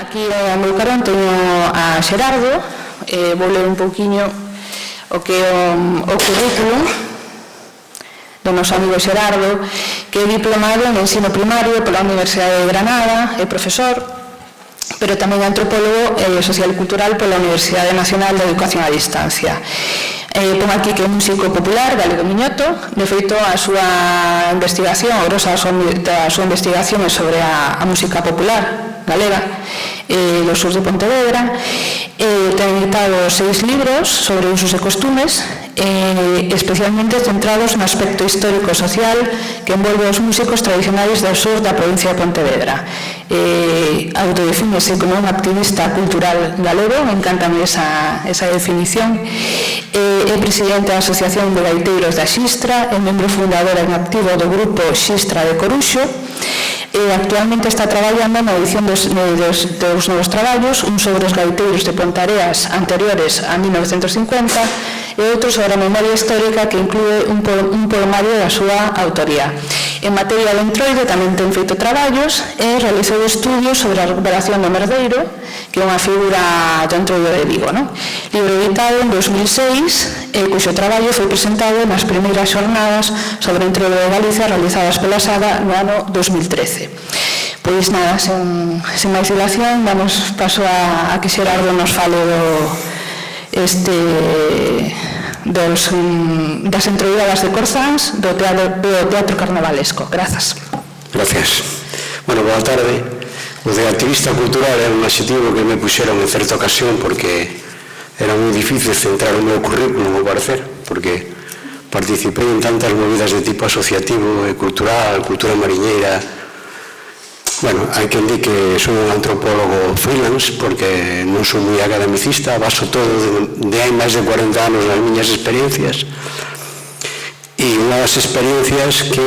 Aquí ao meu carón teño a Xerardo, vou ler un pouquiño o que é o currículum do noso amigo Xerardo, que é diplomado en ensino primario pola Universidade de Granada, é profesor, pero tamén é antropólogo social e cultural pola Universidade Nacional de Educación a Distancia. Pon aquí que é músico popular, galego miñoto. De feito, a súa investigación, a grosa da súa investigación é sobre a música popular galega do sur de Pontevedra. Ten editado 6 libros sobre usos e costumes, especialmente centrados no aspecto histórico-social que envolve os músicos tradicionais do sur da provincia de Pontevedra. Autodefínese como un activista cultural galego, encántame esa definición. É presidente da Asociación de Gaiteiros da Xistra, é membro fundador en activo do grupo Xistra de Coruxo. Actualmente está traballando na edición dos novos traballos, un sobre os gaiteiros de Pontareas anteriores a 1950 e outro sobre a memoria histórica que inclúe un poemario da súa autoría. En materia de entroido tamén ten feito traballos e realizou estudios sobre a recuperación do merdeiro, que é unha figura do entroido de Vigo. Libro editado en 2006, cuxo traballo foi presentado nas primeiras xornadas sobre o entroido de Galicia realizadas pola SADA no ano 2013. Pois nada, sen máis dilación, damos paso a que Xerardo nos fale das entroidadas de Corzáns do Teatro Carnavalesco. Grazas. Gracias. Bueno, boa tarde. O de activista cultural é un adxetivo que me puxeron en certa ocasión porque era moi difícil centrar o meu currículum, ao parecer, porque participei en tantas movidas de tipo asociativo e cultural, cultura mariñeira. Bueno, hai quen di que son un antropólogo freelance porque non son moi academicista, baso todo de hai máis de 40 anos nas miñas experiencias, e unha das experiencias que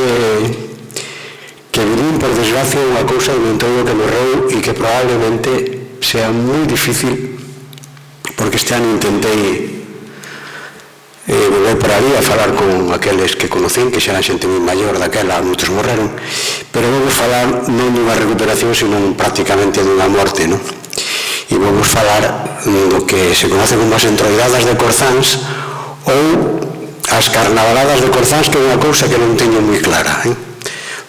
vivín, por desgracia, unha cousa do entorno que morreu e que probablemente sea moi difícil, porque este ano intentei volver por ali a falar con aqueles que conocín, que xa eran xente moi maior daquela, moitos morreron, pero vamos falar non dunha recuperación, sino prácticamente dunha morte, non? E vamos falar do que se conoce como as entroidadas de Corzáns ou as carnavaladas de Corzáns, que é unha cousa que non teño moi clara,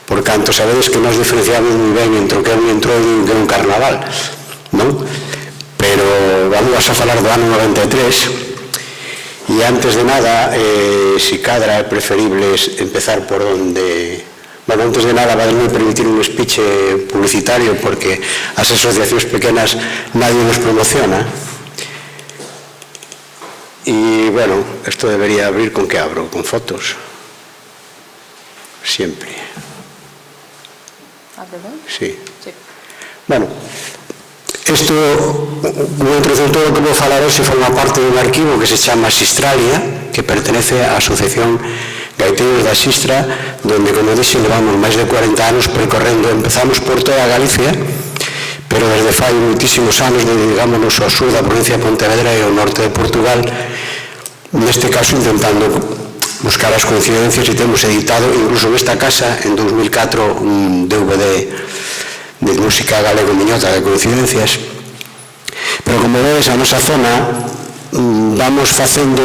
por canto sabedes que nos diferenciamos moi ben entre o que é un entroido e o que é un carnaval, non? Pero vamos a falar do ano 93. E antes de nada, si cadra é preferible empezar por onde... Bueno, antes de nada, vai-me permitir un speech publicitario porque as asociacións pequenas nadie nos promociona. E, bueno, isto debería abrir con que abro, con fotos. Siempre. Sí. Bueno, isto, unha introducción, todo o que vou falar hoxe forma parte dun arquivo que se chama Xistralia, que pertenece á Asociación Gaiteiros da Xistra, donde, como dixen, levamos máis de 40 anos percorrendo. Empezamos por toda Galicia, pero desde fai moitísimos anos dedicámonos ao sur da provincia de Pontevedra e ao norte de Portugal, neste caso intentando buscar as coincidencias, e temos editado incluso nesta casa en 2004 un DVD de música galego-miñota de coincidencias. Pero como vedes, a nosa zona vamos facendo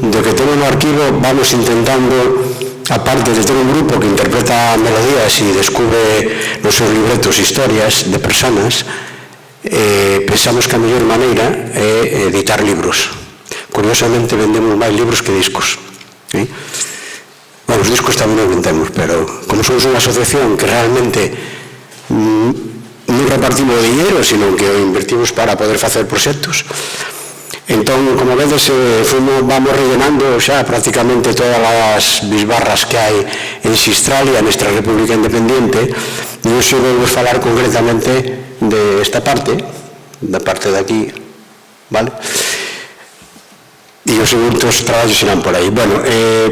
do que temos no arquivo, vamos intentando, aparte de ter un grupo que interpreta melodías e descubre nos seus libretos historias de personas, pensamos que a mellor maneira é editar libros. Curiosamente vendemos máis libros que discos. Bueno, os discos tamén os vendemos, pero como somos unha asociación que realmente non repartimos o dinheiro, sino que o invertimos para poder facer proxectos, entón, como vedes, vamos rellenando xa prácticamente todas as bisbarras que hai en Xistralia, nesta República Independiente, e hoxe vou falar concretamente desta parte, da parte de aquí, vale? E os segundos traballos irán por aí. Bueno,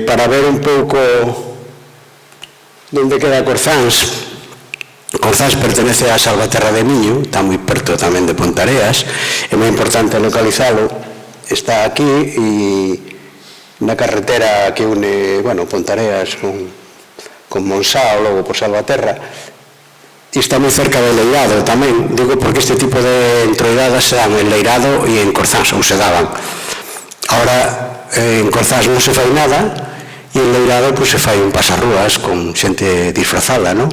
para ver un pouco onde queda Corzáns, Corzáns pertenece a Salvaterra de Miño, está moi perto tamén de Pontareas, é moi importante localizalo, está aquí e na carretera que une, bueno, Pontareas con Monsao, logo por Salvaterra, e está moi cerca do Leirado tamén, digo porque este tipo de entroidadas se dan en Leirado e en Corzáns, ou se daban. Ahora en Corzáns non se fai nada e en Leirado se fai un pasarrúas con xente disfrazada, non?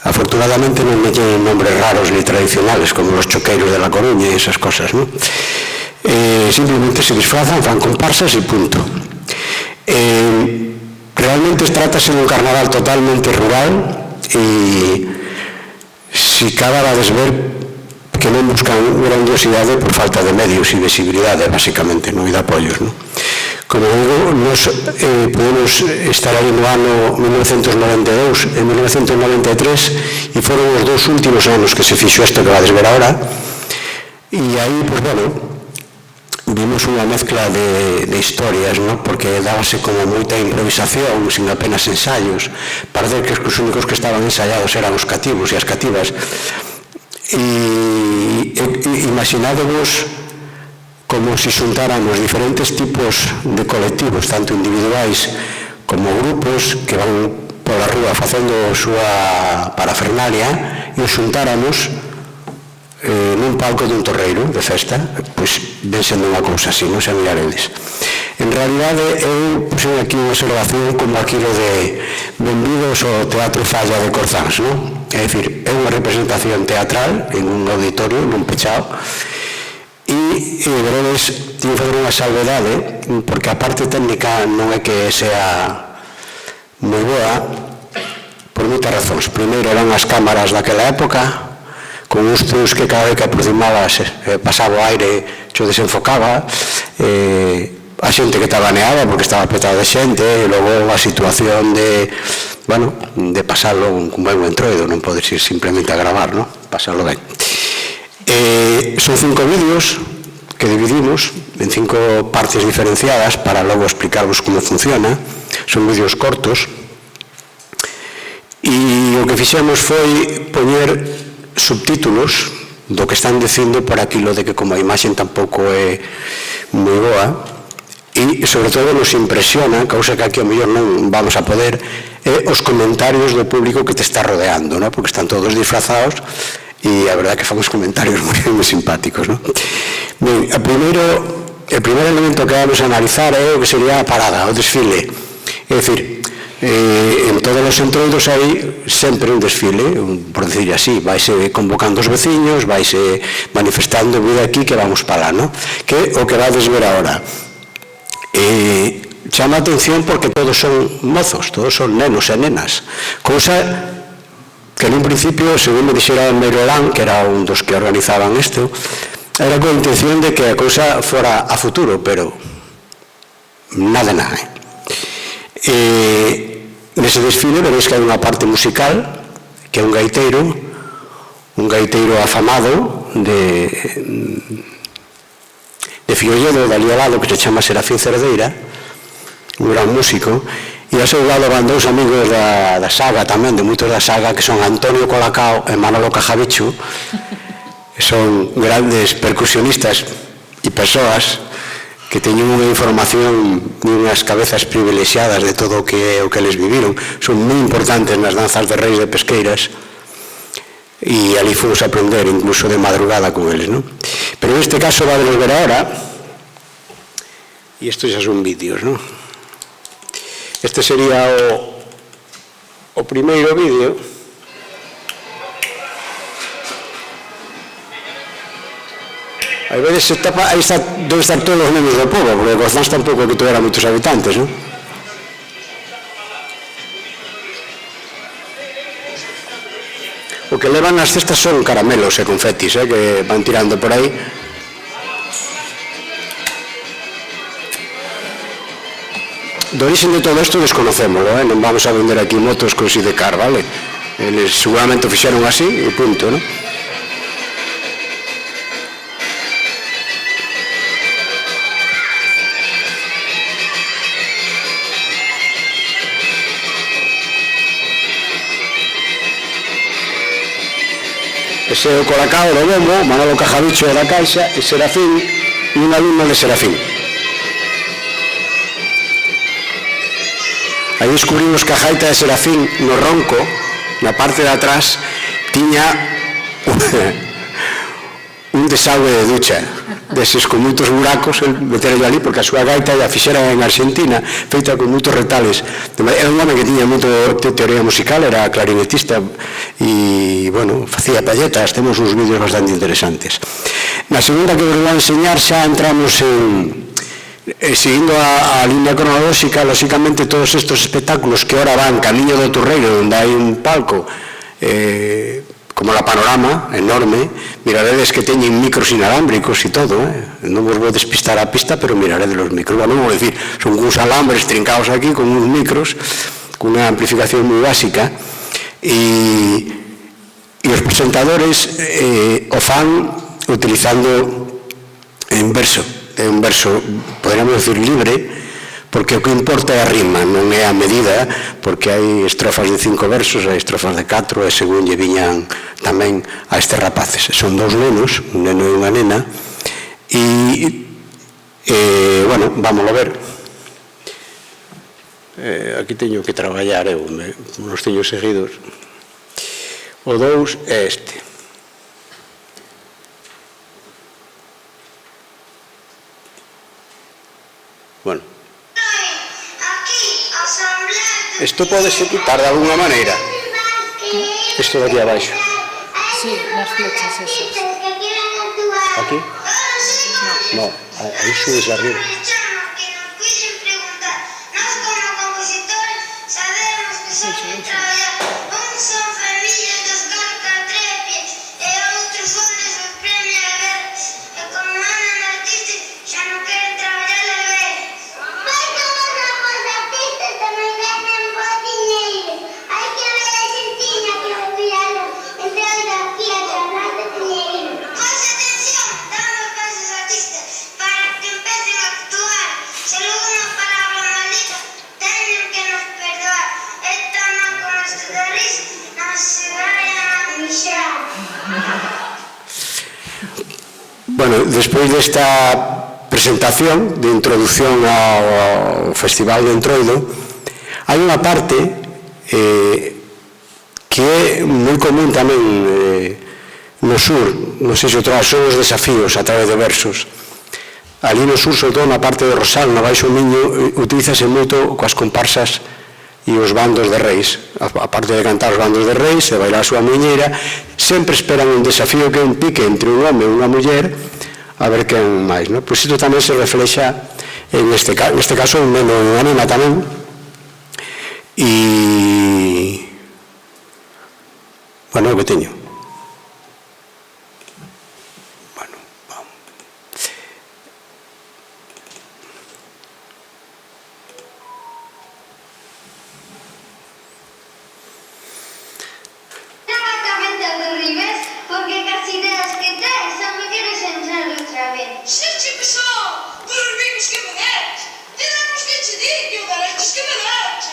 Afortunadamente non me lleven nombres raros ni tradicionales como los choqueiros de La Coruña e esas cosas, non? Simplemente se disfrazan, fan comparsas e punto. Realmente trátase de un carnaval totalmente rural e si acabades ver que non buscan grandiosidade por falta de medios e visibilidade, basicamente, non? E de apoios, non? Como digo, nos podemos estar aí no ano 1992 e 1993 e foron os dos últimos anos que se fixo isto que vades ver agora, e aí, pois, bueno, vimos unha mezcla de historias, non? Porque dábase como moita improvisación, sin apenas ensaios, parece que os únicos que estaban ensayados eran os cativos e as cativas. E imaginádevos como se xuntáramos diferentes tipos de colectivos, tanto individuais como grupos que van pola rúa facendo a súa parafernalia e os xuntáramos nun palco dun torreiro de festa, pois ven sendo unha cousa así, non se miraredes. En realidade, eu pusei aquí unha observación como aquilo de benvidos ao Teatro Falla de Corzáns, non? É dicir, é unha representación teatral en un auditorio, nun pechado, e veredes, tiño que fazer unha salvedade, porque a parte técnica non é que sea moi boa, por moitas razóns. Primeiro, eran as cámaras daquela época, con uns tubos que cada vez que aproximabas pasaba o aire, xo desenfocaba, a xente que tabaneaba porque estaba petado de xente, e logo a situación de, bueno, de pasarlo un ben entroido, non podes ir simplemente a gravar, non? Pasarlo ben. Son 5 vídeos que dividimos en 5 partes diferenciadas para logo explicarvos como funciona. Son vídeos cortos e o que fixemos foi poñer subtítulos do que están dicindo por aquilo de que como a imaxe tampouco é moi boa e sobre todo nos impresiona, causa que aquí ao mellor non vamos a poder, os comentarios do público que te está rodeando, porque están todos disfrazados e a verdade que fan os comentarios moi simpáticos. Ben, o primeiro elemento que vamos a analizar é o que sería a parada, o desfile. É dicir, en todos os entroidos hai sempre un desfile, por decir así, vaise convocando os veciños, vaise manifestando vida aquí que vamos para lá, que é o que vades ver agora. Chama a atención porque todos son mozos, todos son nenos e nenas, cousa que nun principio, según me dixera Meirolán, que era un dos que organizaban isto, era con a intención de que a cousa fora a futuro, pero nada. Nese desfile veréis que hai unha parte musical, que é un gaiteiro afamado de Fiolledo, de ali ao lado, que se chama Serafín Cerdeira, un gran músico, e ao seu lado van dous amigos da saga tamén, de moitos da saga, que son Antonio Colacao e Manolo Cajabichu, que son grandes percusionistas e persoas que teñen unha información e unhas cabezas privilexiadas de todo o que eles viviron. Son moi importantes nas danzas de reis de Pesqueiras e ali fomos a aprender incluso de madrugada con eles, non? Pero en este caso vamos ver ahora, e estos xa son vídeos, non? Este sería o primeiro vídeo. Aí vedes, aí está onde están todos os nenos do povo, porque Corzáns tampouco que tuvera moitos habitantes, non? que levan as cestas son caramelos e confetis, que van tirando por aí. Do origen de todo isto desconocémolo, non vamos a vender aquí motos con sidecar, vale? Eles seguramente o fixeron así e punto, non? Ese é o Colacao do bombo, Manolo Cajabicho da Caixa e Serafín e un alumno de Serafín. Aí descubrimos que a gaita de Serafín no ronco, na parte de atrás, tiña un desagüe de ducha deses con moitos buracos, el meterlo ali porque a súa gaita a fixera en Argentina, feita con moitos retales. Era un home que tiña moito teoría musical, era clarinetista e, bueno, facía palletas. Temos uns vídeos bastante interesantes. Na segunda que vos vou a enseñar xa entramos en... Seguindo a línea cronolóxica, lóxicamente todos estes espectáculos que ahora van camiño do Torreiro, onde hai un palco como la Panorama, enorme, miraredes que teñen micros inalámbricos e todo, non vos vou despistar a pista, pero miraredes los micros, non vou dicir, son uns alambres trincados aquí con uns micros, con unha amplificación moi básica, e os presentadores o fan utilizando en verso, é un verso, poderíamos decir, libre, porque o que importa é a rima, non é a medida, porque hai estrofas de 5 versos, hai estrofas de 4, e según lle viñan tamén a estes rapaces. Son dous nenos, un neno e unha nena, e, bueno, vámoslo ver. Aquí teño que traballar, eu nos teño seguidos. O 2 é este. Bueno. Isto podese quitar de alguna maneira. Isto de aquí abaixo. Sí, nas flechas esas. Aquí? No, aí subes arriba. Bueno, despois desta presentación de introducción ao Festival de Entroido, hai unha parte que é moi común tamén no sur, non sei se o son os desafíos a través de versos. Ali no sur, sobre todo na parte de Rosal, no Baixo Miño, utilízase moito coas comparsas e os bandos de reis, a parte de cantar os bandos de reis, de bailar a súa muñeira, sempre esperan un desafío que é un pique entre un home e unha muller, a ver quen máis, non? Pois isto tamén se reflexa en este caso un neno e unha nena tamén, e bueno, o que teño. Bueno, vamos. Porque las ideas que traes son me quieres entrar outra vez. Xente, pessoal, dormimos que me des. Tenemos que te digo, daremos que me des.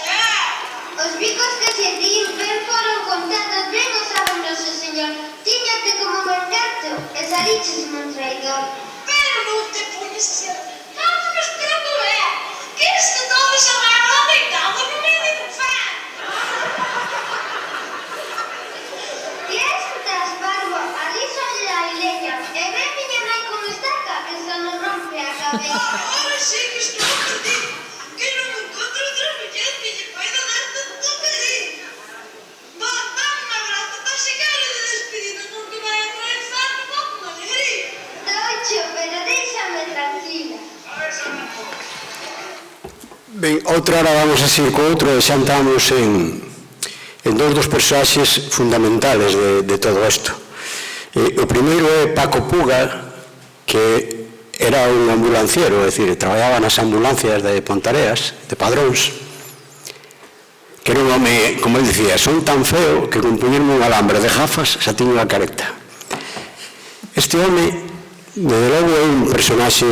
Os bicos que se din ben foron contados ben os sábanos, señor. Tíñate como mercado e saliches un traidor. Pero non te pones a ser. Non te me esperando ver. Que este todo se agarra deitado no medio do fan. Que estas, Barbo? Ali son la leña. E ve miña nai como estaca, que se nos rompe a cabeza. Ahora sí que estou perdido. Que non me encontro outra muller que lle poida dar tanto cariño. Dame un abrazo tan siquiera de despedida porque vai a traer farto con alegría. Docho, pero déixame tranquila. Ben, outra hora vamos a seguir co outro e xa entramos en dos personaxes fundamentales de todo isto. O primeiro é Paco Puga, que era un ambulanciero, é dicir, traballaba nas ambulancias de Pontareas, de Padróns, que era un home, como ele dicía, son tan feo que con poñerme un alambre de gafas xa tiño unha careta. Este home, desde logo, é un personaxe,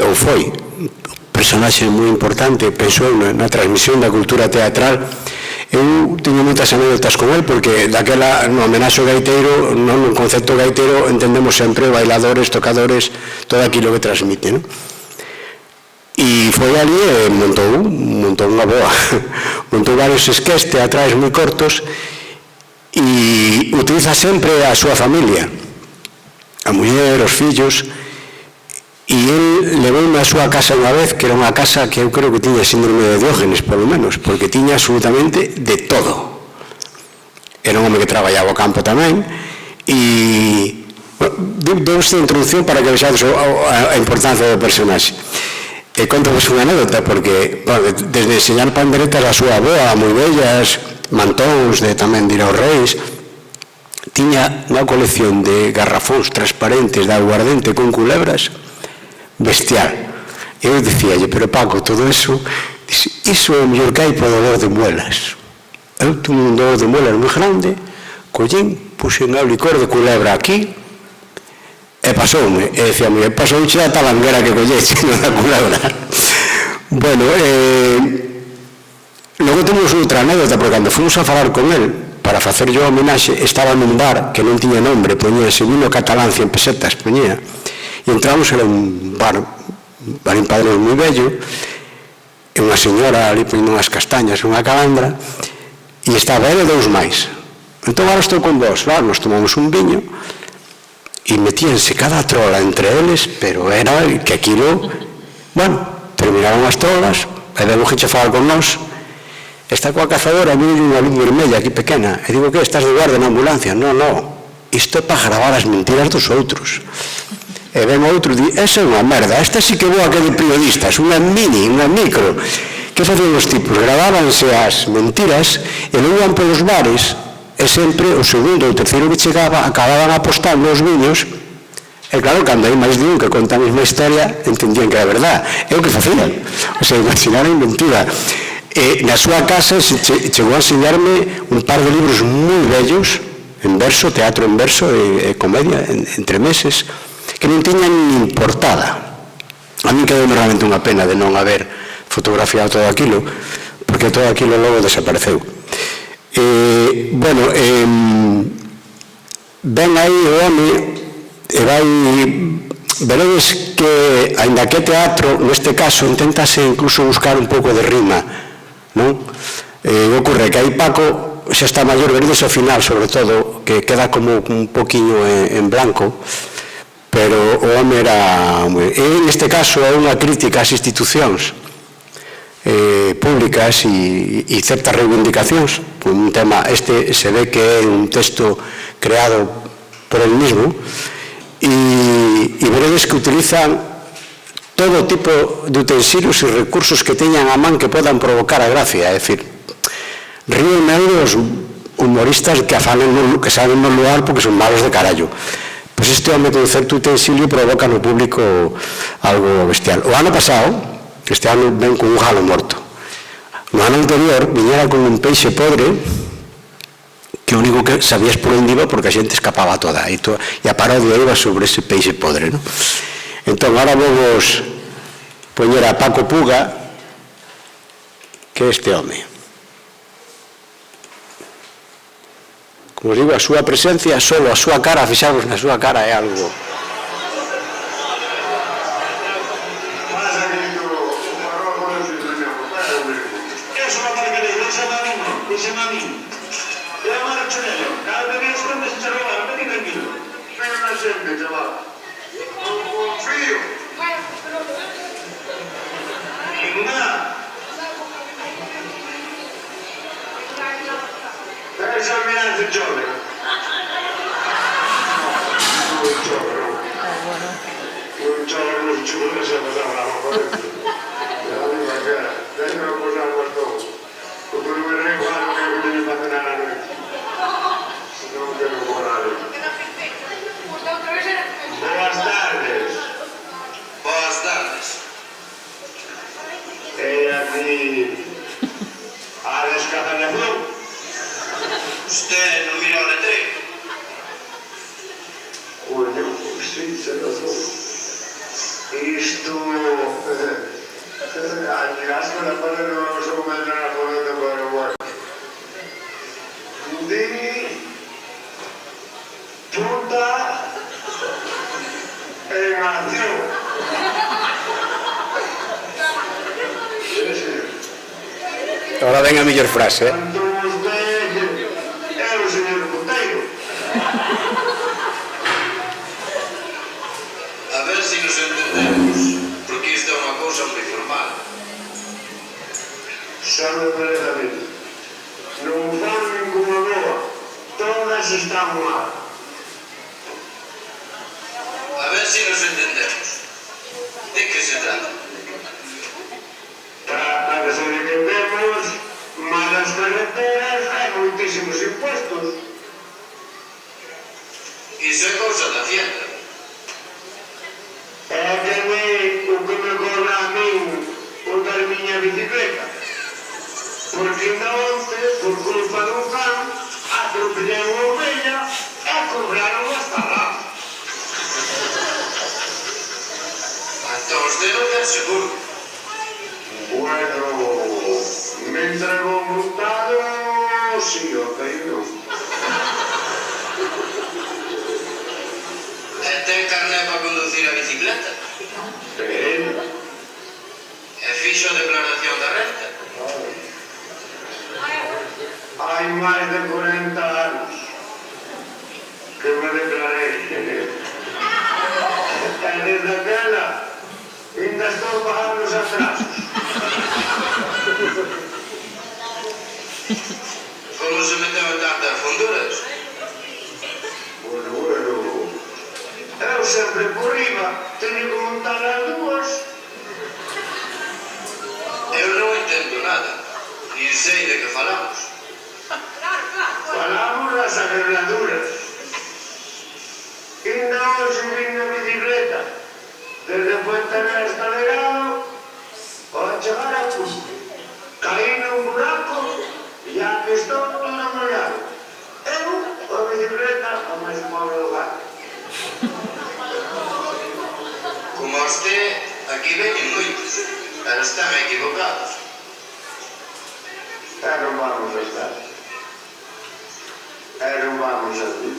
ou foi, un personaxe moi importante, pensou na transmisión da cultura teatral. Eu teño moitas anécdotas con ele, porque daquela, no homenaxe ao gaiteiro, no concepto gaiteiro, entendemos sempre bailadores, tocadores, todo aquilo que transmite, non? E foi ali e montou unha boa, montou varios esqués teatrais moi cortos e utiliza sempre a súa familia, a muller, os fillos, e ele levoume a súa casa unha vez, que era unha casa que eu creo que tiña síndrome de Diógenes, polo menos, porque tiña absolutamente de todo. Era un home que traballaba o campo tamén, e dou esta introducción para que vexades a importancia do personaxe. E conto-vos unha anécdota, porque desde enseñar panderetas a súa aboa, moi bellas, mantóns tamén de ir aos reis, tiña unha colección de garrafóns transparentes de aguardente con culebras bestial. Eu dicíalle, pero Paco, todo iso é o mellor que hai para o dolor de muelas. Eu tuve un dolor de muelas moi grande, collín, puxen o licor de culebra aquí, e pasoume, e dicíame, pasouche a talanguera que colleche, non a culebra. Bueno, logo temos outra anécdota, porque cando fomos a falar con el, para facer yo a homenaxe, estaba nun bar que non tiña nombre, poñíase Vino Catalán 100 pesetas, poñía, e entramos, era un bar en Padrón moi bello, e unha señora ali poñendo unhas castañas, unha calandra, e estaba ele dous máis. Entón, agora estou con vos, nos tomamos un viño, e metíanse cada trola entre eles, pero era que aquilo, bueno, terminaron as trolas, e demos que che falar con nós, está coa cazadora, viu unha luz vermella aquí pequena, e digo, que estás de guarda na ambulancia? Non, isto é para gravar as mentiras dos outros. E ven outro e di, esa é unha merda, esta sí que boa que de periodistas, unha mini, unha micro. Que facían os tipos? Gravábanse as mentiras e logo iban pelos bares e sempre o segundo ou terceiro que chegaba acababan apostando os viños e claro, cando hai máis de un que conta a mesma historia entendían que era verdad. É o que facían, o sea, imaginaran mentira. E na súa casa chegou a enseñarme un par de libros moi bellos en verso, teatro en verso e comedia entre meses, que non tiñan nin portada. A mí quedou realmente unha pena de non haber fotografiado todo aquilo, porque todo aquilo logo desapareceu. Bueno, ven aí o home e vai, veredes que, ainda que teatro, neste caso, inténtase incluso buscar un pouco de rima, non? Ocorre que aí Paco xa está maior, veredes ao final, sobre todo, que queda como un poquinho en blanco, pero o home era... E neste caso é unha crítica ás institucións públicas e certas reivindicacións. Un tema, este se ve que é un texto creado por el mismo e veredes que utilizan todo tipo de utensilios e recursos que teñan a man que podan provocar a gracia, é dicir, río dos humoristas que saben no lugar porque son malos de carallo. Pois este home con certo utensilio provoca no público algo bestial. O ano pasado, este ano ven con un galo morto. No ano anterior, viñera con un peixe podre que o único que sabías por onde iba porque a xente escapaba toda e a parodia iba sobre ese peixe podre, non? Entón, agora vamos poñer a Paco Puga, que é este home. Como digo, a súa presencia, solo a súa cara, fixarnos na súa cara é algo... Gracias. Ahora ven a mellor frase, Tanto usted é o señor Boteiro. A ver se nos entendemos, porque isto é unha cousa moi formal. Xa me parece a mí. Non formen como a boa. Todas están mal. A ver se nos entendemos. De que se trata? Para que se entendemos, malas carreteras, hai moitísimos impostos. Iso é cousa da Hacienda. É que a mí, o que me cobra a min botar miña bicicleta. Porque ainda once, por culpa dun can, atropellei unha ovelha e cobraron hasta lá. Entón usted non ten seguro. Bueno, me entregou multado, sí, ok, non. E ten carné para conducir a bicicleta? E fixo a declaración da renta? Hai máis de 40 anos que me declarei. E desde aquela ainda estou pagando os atrasos. Como se meteu en tantas funduras? Bueno, eu sempre por riba teño que montar as dúas. Eu non entendo nada. Nin sei de que falamos. Falamos das arregladuras. Ainda hoxe vin na bicicleta desde Puente Real hasta Legado ao chegar a Cuspe. Caí nun buraco e aquí estou todo molhado. Eu, a bicicleta, a máis pobre do bar. Como usted, aquí veñen moitos, pero están equivocados. E non vamos a estar. E non vamos a ir.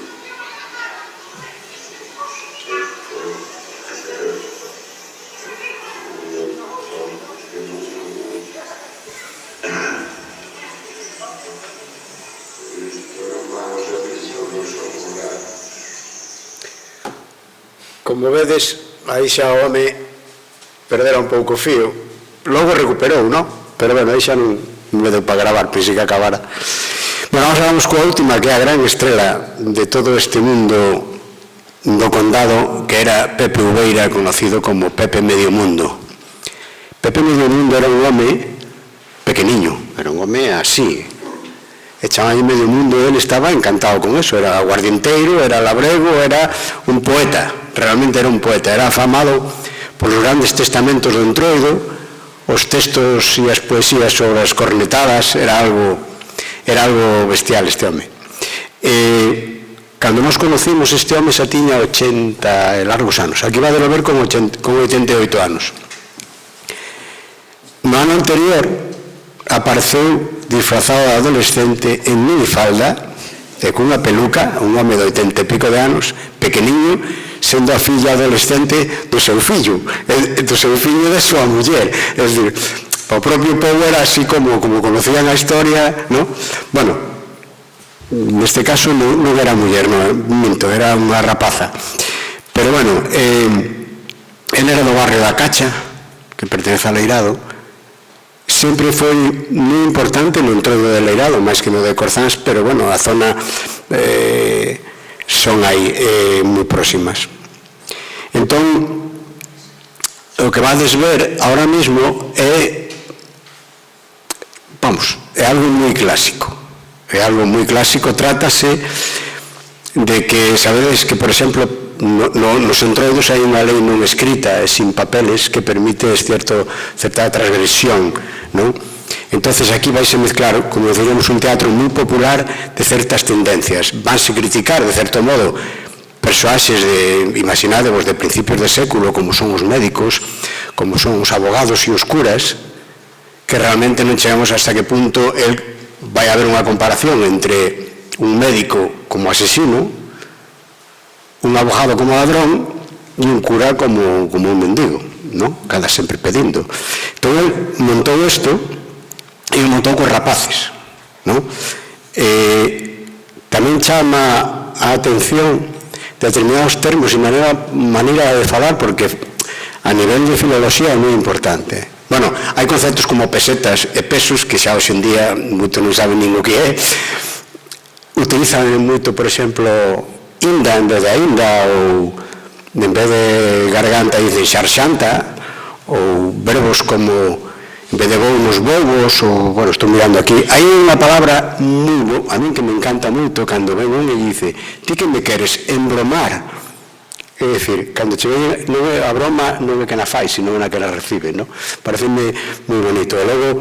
Como vedes, aí xa o home perdera un pouco o fío. Logo recuperou, non? Pero, bueno, aí xa non me deu para gravar, pensei que acabara. Bueno, vamos coa última, que é a gran estrela de todo este mundo do condado, que era Pepe Ubeira, conocido como Pepe Medio Mundo. Pepe Medio Mundo era un home pequeniño, era un home así. E chamalle Medio Mundo, ele estaba encantado con eso, era guardienteiro, era labrego, era un poeta, realmente era un poeta, era afamado por os grandes testamentos do Entroido, os textos e as poesías sobre as cornetadas, era algo bestial este home. Cando nos conocimos, este home xa tiña 80 e largos anos, aquí va a ver con 88 anos. No ano anterior apareceu disfrazado de adolescente en minifalda e cunha peluca, un home de 80 e pico de anos, pequeniño, sendo a filla adolescente do seu fillo e da súa muller. É dicir, o propio povo era así como conocían a historia, non? Bueno, neste caso non era muller, non, minto, era unha rapaza. Pero bueno, ele era do barrio da Cacha, que pertenece a Leirado. Sempre foi moi importante no entroido de Leirado, máis que no de Corzáns, pero bueno, a zona son aí moi próximas. Entón, o que vades ver ahora mismo é, vamos, é algo moi clásico. É algo moi clásico, trátase de que, sabedes que, por exemplo, nos entroidos hai unha lei non escrita e sin papeles que permite certa transgresión, non? Entonces aquí vaise mezclar, como diríamos, un teatro moi popular de certas tendencias. Vanse criticar, de certo modo, persoaxes imaginadevos de principios de século, como son os médicos, como son os abogados e os curas, que realmente non chegamos hasta que punto vai haber unha comparación entre un médico como asesino, un abogado como ladrón e un cura como un mendigo, non? Cada sempre pedindo. Entón, montou isto e un montón cos rapaces, non? Tamén chama a atención determinados termos e maneira de falar, porque a nivel de filoloxía é moi importante. Bueno, hai conceptos como pesetas e pesos que xa hoxe en día moito non saben nin o que é. Utilizan moito, por exemplo, inda en vez de ainda, ou en vez de garganta dicen xarxanta, ou verbos como en vez de vou nos bobos, ou, bueno, estou mirando aquí. Hai unha palabra moi boa, a mí que me encanta moito, cando ven un e dice, ti que me queres embromar? É dicir, cando che ven, non é a broma, non é que na fai, sino na que la recibe, non? Pareceme moi bonito. E logo,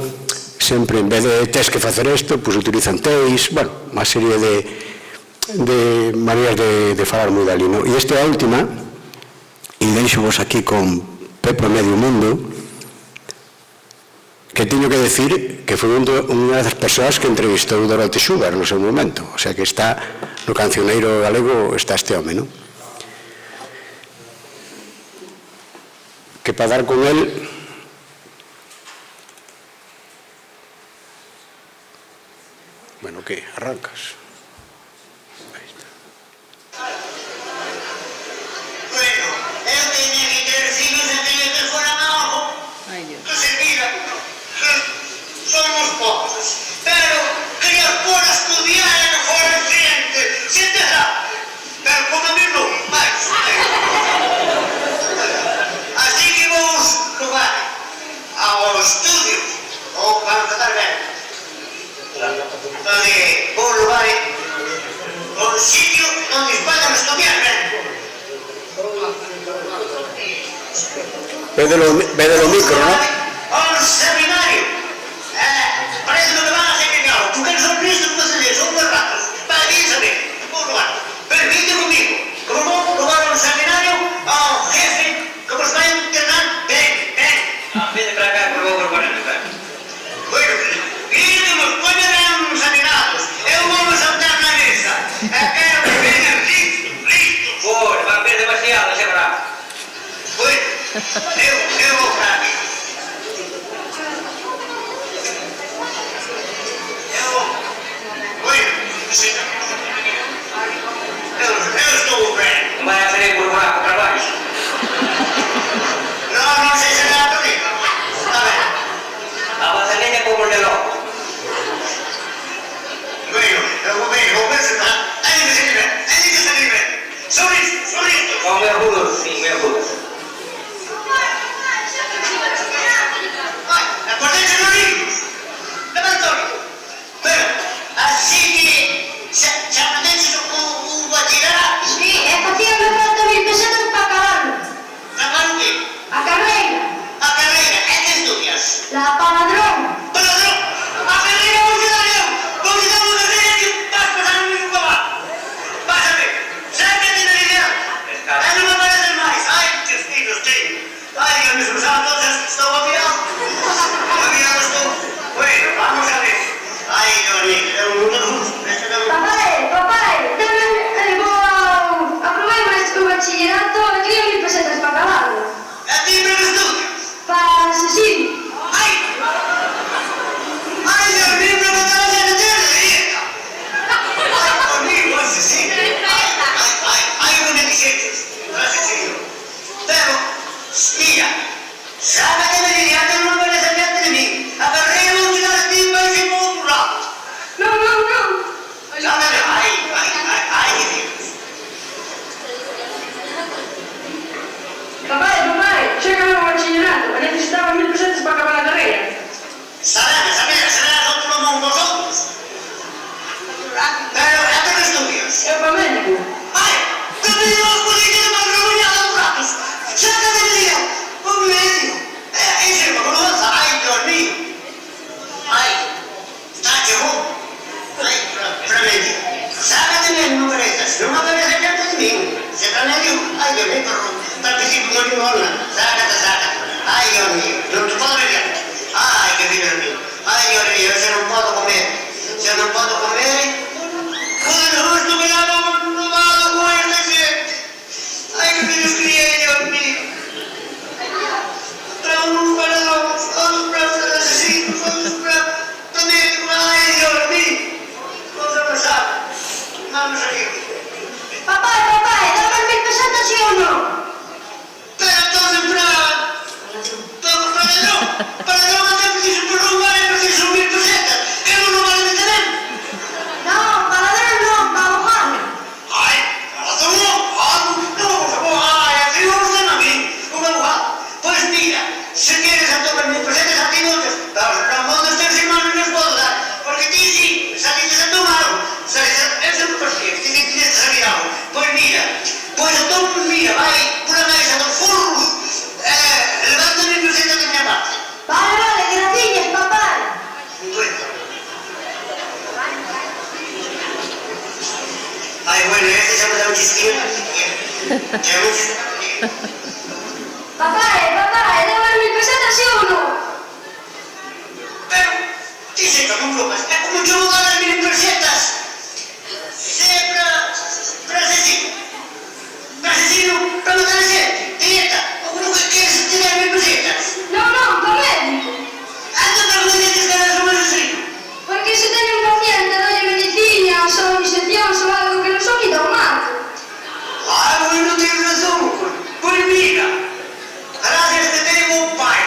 sempre, en vez de tes que facer isto, pois utilizan teis, bueno, unha serie de maneiras de falar moi dali, non? E esta é a última, e deixo vos aquí con Pepo Medio Mundo, que teño que decir que foi unha das persoas que entrevistou Dorothy Schubert no seu momento, o sea que está no cancioneiro galego, está este home, non? Que para dar con él bueno, que arrancas. Aí está. Bueno, eu teña que ter fillos e teña que fuera algo. Que se mira, somos pocos, pero querías por estudiar e que fuera gente, se te da, pero como a mí non, máis. Así que vamos probar ao estudio, ou para tratar ben. Onde vou levar ao sitio onde poden estudiar ben. Védelo micro, ¿no? Ao seminario. Parece que van a ser engañados. Tu queres ser Cristo, tú vas a ser, son dos ratos. Para bien saber, vou levar. Pero vite comigo, como vou levar ao seminario ao jefe que vos vai internar ben. Vete para acá, que vou probar en lugar. Bueno, vite que nos poñen seminados. Eu vou me saltar na mesa. Quero que vengan listos. Por, van ver demasiado, xa verá. Bueno, eu vou para mí. Bueno, eu estou ben. Vai a ser por buraco para baixo. Non sei se dá para mí. Está ben. A vaselina como de loco. Bueno, eu vou ver se está. Hai que salir ben. Son listos. Son meus rudos, sim, meus rudos. Vai, acordaste los libros. Laboratorio. Bueno, así que xa aprendeste o bachillerato. Sí, e facíame falta 1000 pesetas para acabarlo. Sacar o qué? A carreira, A carreira. E que estudias? la paladrón. Paladrón. A carreira vou te dar eu. Vou te dar unha carreira que vas pasar no mismo trabalho. Vas a ver. Sácate da idea. E non me pareces máis. Ai, que filhos teño. Ai, Dios mío, se sabe entonces estou apiado. Apiado estou. Bueno, vamos a ver. Ai, Dios mío, é un mundo justo. Papai, tamén aprobei o bachillerato e quería 1000 pesetas para acabarlo. A ti non estudias? Para asesino. Ai! Ai, Dios mío, pero me estás haciendo tierra de dieta. Ai, conmigo, asesino. Ai, non me dixetes, asesino. Pero, mira, sácate de dieta, non me desaliante de mí. A carreira vou te dar a ti para ese outro lado. Non. Sácate, ai, Dios. Papai, xa acabou o bachillerato e necesitaba 1000 pesetas para acabar a carreira. Sabes, outro como vosotros. Pero, a que non estudias? Eu para médico. Ai, que me digo os políticos de Madroguñada dos ratos. Sácate de día, por mi medio. En serio, como danza. Ai, Dios mío. Ai, está chegou. Ai, para medio. Sácate mesmo, non mereces. Non me parece que antes de mí. Se para medio, ai, Dios mío, pero participo no limón. Sácate. Ai, Dios mío, non te podo ver. Ai, que vida mío. Ai, Dios mío, se non podo comer. Bueno, justo me la vamos robado con esta gente. Ai, que me descrié, Dios mío. Trago un parador, todos los brazos del asesino, todos los brazos. Ai, bueno, este xa me dá un chisquillo. Papai, dá 1000 pesetas, sí ou non? Pero, ti sei que non bromas, é como yo vou dar 1000 pesetas. Se para asesino. Para asesino, para matar a xente. Tieta, como que queres tener 1000 pesetas? Non, para médico. Ando para que dices que eres un asesino. Porque se teño un paciente, dolle medicinas ou inxeccións ou algo que non son ida ao mato. Ah, bueno, tienes razón. Pues mira, gracias que tengo un pai,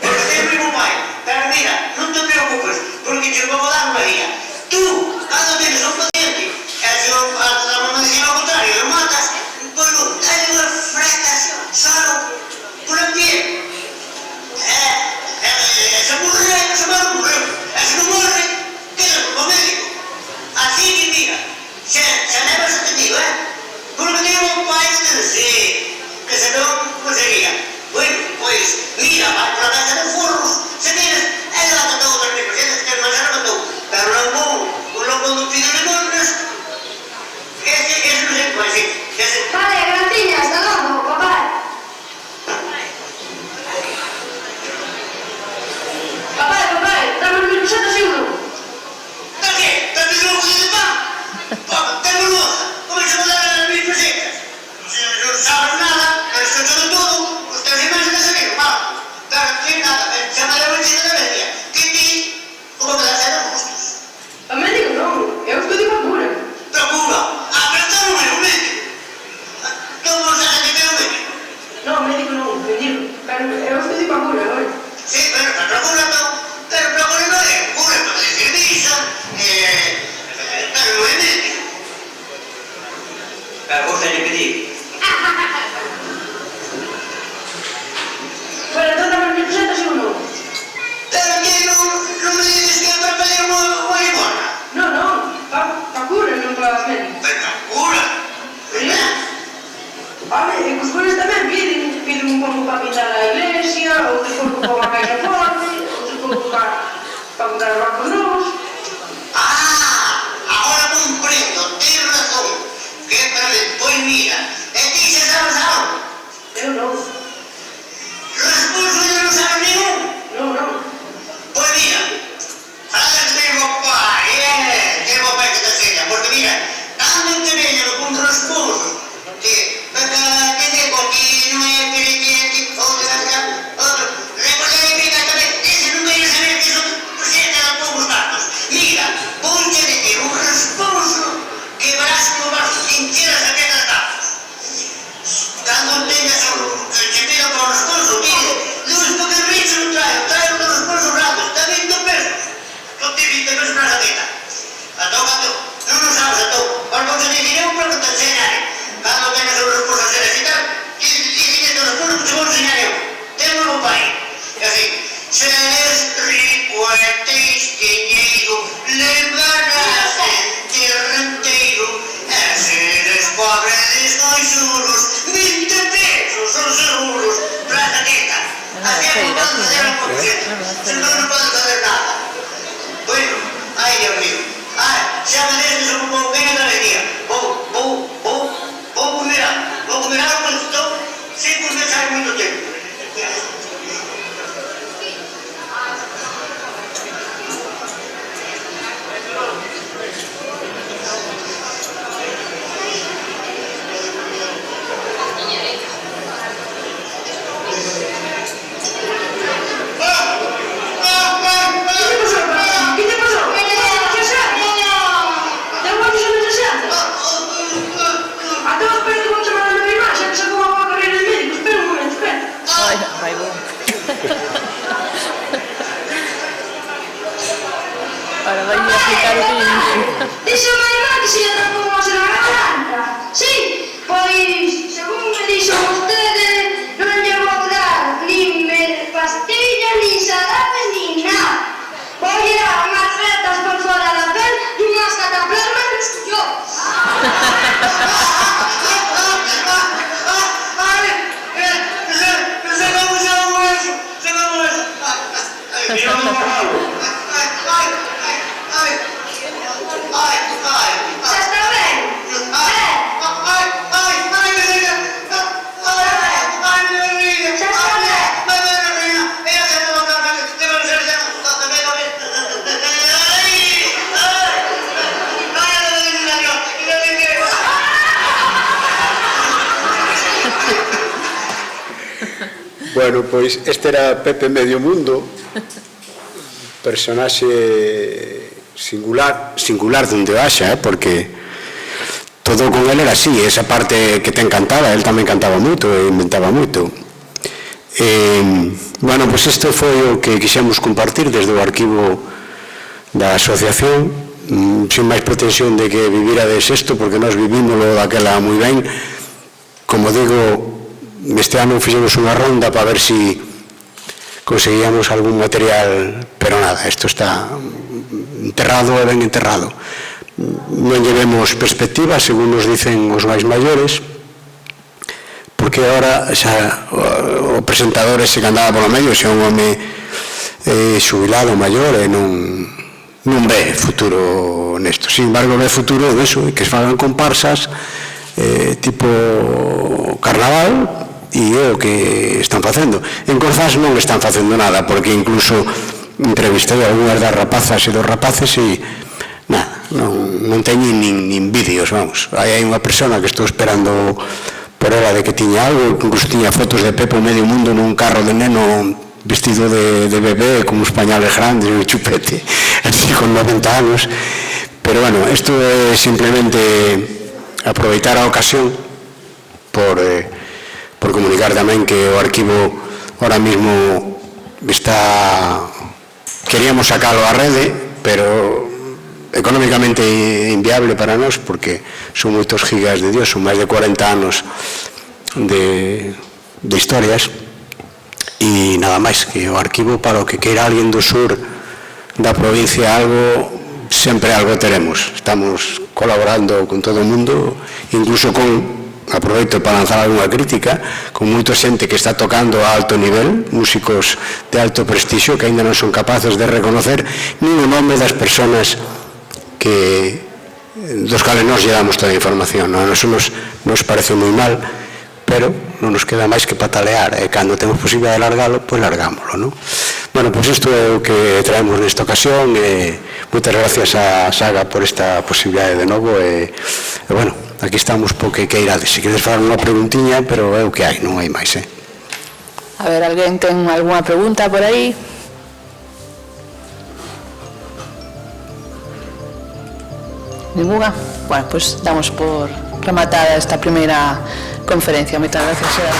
porque tengo un pai. Pero mira, non te preocupes, porque te vou dar unha guía. Tú, cando tienes un paciente, e se a medicina ao contrario, lo matas, bueno, dale unhas frescas solo por a piel. Se morre, se morre. E se non morre, queda como médico. Así que mira, se levas atendido, porque tengo un pai que te decía que se non conseguía. Bueno, pois, mira, vai por a casa de forros, se tienes, ele va a tratar outras representas que non se rematou, pero non vou pido limosnas, ese non sei como así. Vale, graciñas, hasta logo, papai. Papai, dame 1000 pesetas, sí ou non? ¿Para qué? ¿Para que luego de pan? Tengo hermosa, ¿cómo se va a dar 1000 pesetas? No sabes nada, esto es todo, ustedes imagen de salir, va. Claro, no tiene nada, se me da bolsita de bestia. ¿Qué ti? ¿Cómo me das a los justos? A médico non, eu estudio para cura. Procura, apretar un médico. ¿Cómo se hace que tenga un médico? Non, médico non, médico. Pero eu estudio para cura, oi? Sí, pero procura no, pero procura no es cura para decir misa, pero no es médico. Pero vos tenés que decir. Bueno, entón dame 1000 pesetas, sí ou non? Pero que non me dices que é para pedir unha limona. Non, para cura, non para médico. Pero cura, verdad? Vale, e cos curas tamén piden un pouco para pintar a iglesia, outro pouco para unha caixa forte, outro pouco para comprar bancos novos. Ahora comprendo, tens razón. Que para ver, pois mira, e ti xa sabes algo? Eu non. Responso de non sabes ningún? Non. Pois mira, fala que tengo pai que te enseña, porque mira, cando te veñan con responso, que digo que non é pertinente, outro, recorda de explicar tamén, ese non vai a saber que son presentes a poucos datos. Mira, vou te decir un responso que verás como vas encheras a tetas datos. Cando tengas que pida por responso, dile, Luis, porque el bicho non trae un responso grandes, está 20 pesos. Non te 20 pesos para la teta. Cando non sabes a todo, porque vos te diré un para que te enseñaré. Cando tengas un responso a ser y tal, y dices los responsos que te vou enseñar eu. Tengo un pai. E así, seres rico e teis dinheiro, levarás gente renteiro, e seres pobres non xuros, 20 pesos son seguros para esta teta. Así é como podes fazer a conciencia, senón non podes fazer nada. Bueno, ai, Dios mío, xa me destes un pouco de alegría. Vou comer algo con esto, sin conversar moito tempo. Que te pasou? Que xa? Deu unha fixo de 60? Então espera que vou chamar a minha irmã, xa que sacou a carreira de médico. Espera un momento, espera. Vai bom. Ahora vai a explicar o que lle dixo. Dixo a irmá que se lle atrapou unha na garganta. Sí, pois, según me dixo vostede, non lle vou dar nin pastillas, nin sarapes, nin nada. Vou lle dar unhas retas por fora da pel e unhas cataplasmas nos cullones. Xa está ben? Bueno, pois este era Pepe Medio Mundo, personaxe singular donde o haxa, porque todo con ele era así, esa parte que te encantaba, el tamén cantaba moito e inventaba moito. Bueno, pois isto foi o que quixemos compartir desde o arquivo da asociación, sin máis pretensión de que vivirades isto, porque nós vivímoslo daquela moi ben. Como digo, este ano fixemos unha ronda para ver si conseguíamos algún material, pero nada, isto está enterrado e ben enterrado. Non llevemos perspectiva, según nos dicen os máis maiores, porque agora xa o presentador ese que andaba polo medio xa un home xubilado maior e non ve futuro nesto. Sin embargo, ve futuro neso, que se fagan comparsas tipo carnaval, e é o que están facendo. En Corzás non están facendo nada, porque incluso entrevistei algunhas das rapazas e dos rapaces e nada, non teñen nin vídeos, vamos. Aí hai unha persona que estou esperando por ela de que tiña algo, incluso tiña fotos de Pepo Medio Mundo nun carro de neno vestido de bebé con uns pañales grandes, un chupete, así con 90 anos. Pero bueno, isto é simplemente aproveitar a ocasión por comunicar tamén que o arquivo ahora mismo está, queríamos sacalo á rede, pero económicamente inviable para nós, porque son moitos gigas de Dios, son máis de 40 anos de historias, e nada máis que o arquivo, para o que queira alguén do sur da provincia algo, sempre algo teremos. Estamos colaborando con todo o mundo, incluso aproveito para lanzar algunha crítica, con moita xente que está tocando a alto nivel, músicos de alto prestixio que aínda non son capaces de reconocer nin o nome das persoas dos cales nós lle damos toda a información. A nós nos parece moi mal, pero non nos queda máis que patalear, e cando temos posibilidade de largalo, pois largámoslo, non? Bueno, pois isto é o que traemos nesta ocasión, e moitas gracias a Saga por esta posibilidade de novo, e bueno, aquí estamos porque queirades. Se queres falar unha preguntiña, pero é o que hai, non hai máis, A ver, alguén ten algunha pregunta por aí? Ninguna? Bueno, pois damos por rematada esta primeira conferencia. Moitas gracias, Xera.